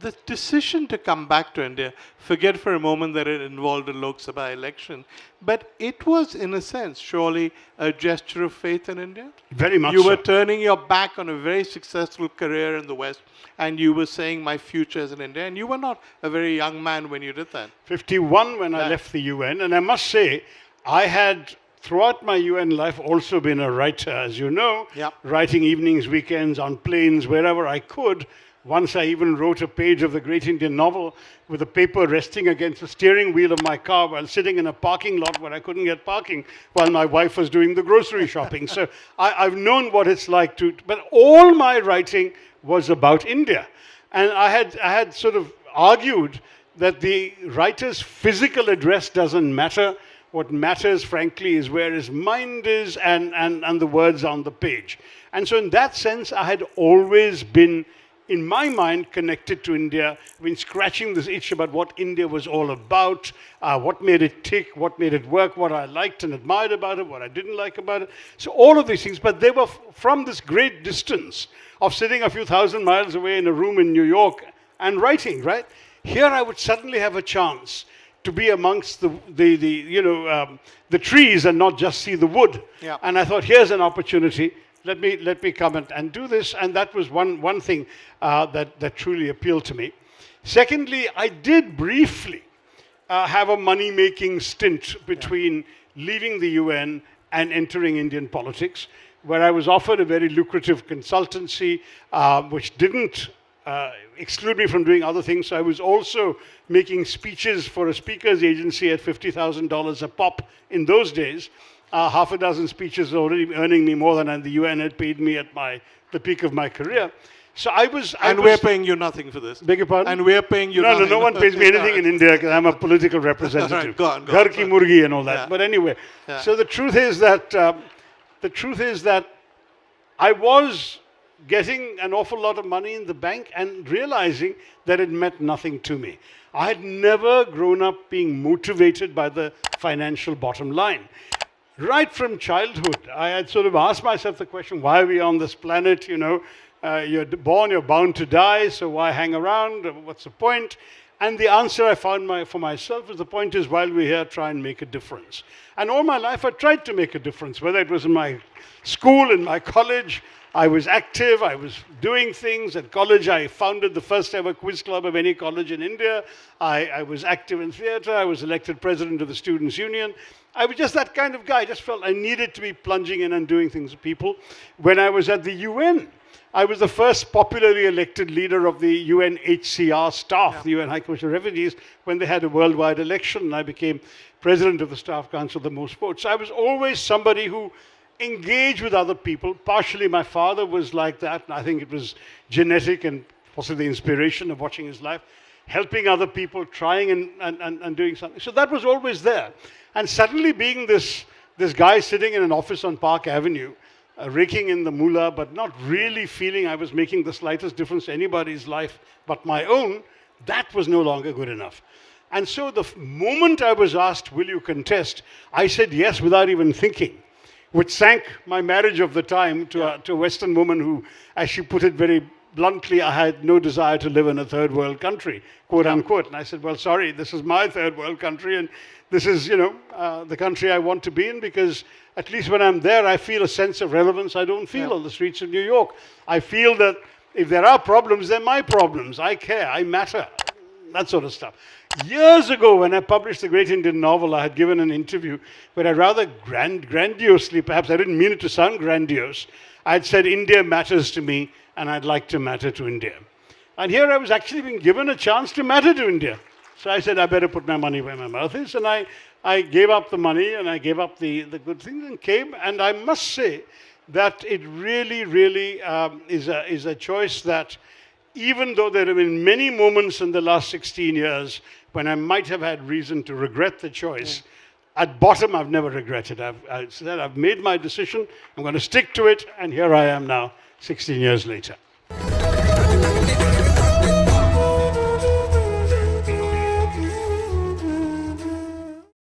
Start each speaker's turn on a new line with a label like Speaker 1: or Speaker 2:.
Speaker 1: the decision to come back to India, forget for a moment that it involved a Lok Sabha election, but it was, in a sense, surely a gesture of faith in India?
Speaker 2: Very much
Speaker 1: You were
Speaker 2: so.
Speaker 1: turning your back on a very successful career in the West, and you were saying, my future is in India. And you were not a very young man when you did that.
Speaker 2: 51 when I
Speaker 1: Yeah.
Speaker 2: left the UN, and I must say, I had throughout my UN life also been a writer, as you know,
Speaker 1: Yeah.
Speaker 2: writing evenings, weekends, on planes, wherever I could. Once I even wrote a page of the great Indian novel with a paper resting against the steering wheel of my car while sitting in a parking lot where I couldn't get parking while my wife was doing the grocery shopping. So I've known what it's like to, but all my writing was about India. And I had sort of argued that the writer's physical address doesn't matter. What matters, frankly, is where his mind is and the words on the page. And so in that sense, I had always been, in my mind, connected to India. I've been scratching this itch about what India was all about, what made it tick, what made it work, what I liked and admired about it, what I didn't like about it. So all of these things, but they were from this great distance of sitting a few thousand miles away in a room in New York and writing, right? Here I would suddenly have a chance to be amongst the trees and not just see the wood.
Speaker 1: Yeah.
Speaker 2: And I thought, here's an opportunity. Let me come and do this. And that was one thing that truly appealed to me. Secondly, I did briefly have a money-making stint between leaving the UN and entering Indian politics, where I was offered a very lucrative consultancy, which didn't exclude me from doing other things. So I was also making speeches for a speaker's agency at $50,000 a pop in those days. Half a dozen speeches already earning me more than the UN had paid me at the peak of my career. So
Speaker 1: we're paying you nothing for this.
Speaker 2: Beg your pardon?
Speaker 1: And we're paying you nothing.
Speaker 2: No one pays me anything in India because I'm a political representative.
Speaker 1: Go on.
Speaker 2: Ghar ki murgi and all that.
Speaker 1: Yeah.
Speaker 2: But anyway,
Speaker 1: Yeah.
Speaker 2: so the truth is that I was getting an awful lot of money in the bank and realizing that it meant nothing to me. I had never grown up being motivated by the financial bottom line. Right from childhood, I had sort of asked myself the question, why are we on this planet? You know, you're born, you're bound to die, so why hang around? What's the point? And the answer I found for myself is the point is, while we're here, try and make a difference. And all my life, I tried to make a difference, whether it was in my school, in my college. I was active, I was doing things. At college, I founded the first ever quiz club of any college in India. I was active in theatre. I was elected president of the Students' Union. I was just that kind of guy. I just felt I needed to be plunging in and doing things with people. When I was at the UN, I was the first popularly elected leader of the UNHCR staff, the UN High Commission for Refugees, when they had a worldwide election, and I became president of the Staff Council, the most votes. So I was always somebody who engaged with other people. Partially my father was like that, and I think it was genetic and possibly the inspiration of watching his life, helping other people, trying and doing something. So that was always there. And suddenly being this guy sitting in an office on Park Avenue, raking in the moolah, but not really feeling I was making the slightest difference to anybody's life but my own, that was no longer good enough. And so the moment I was asked, will you contest, I said yes without even thinking, which sank my marriage of the time to a Western woman who, as she put it very bluntly, I had no desire to live in a third world country, quote unquote. And I said, well, sorry, this is my third world country, and this is, the country I want to be in, because at least when I'm there, I feel a sense of relevance I don't feel on the streets of New York. I feel that if there are problems, they're my problems. I care, I matter, that sort of stuff. Years ago, when I published the great Indian novel, I had given an interview where I rather grandiosely, perhaps I didn't mean it to sound grandiose, I had said, India matters to me, and I'd like to matter to India. And here I was actually being given a chance to matter to India. So I said, I better put my money where my mouth is. And I gave up the money, and I gave up the good things and came. And I must say that it really, really is a choice that, even though there have been many moments in the last 16 years when I might have had reason to regret the choice, at bottom, I've never regretted. I've said, I've made my decision, I'm going to stick to it, and here I am now, 16 years later.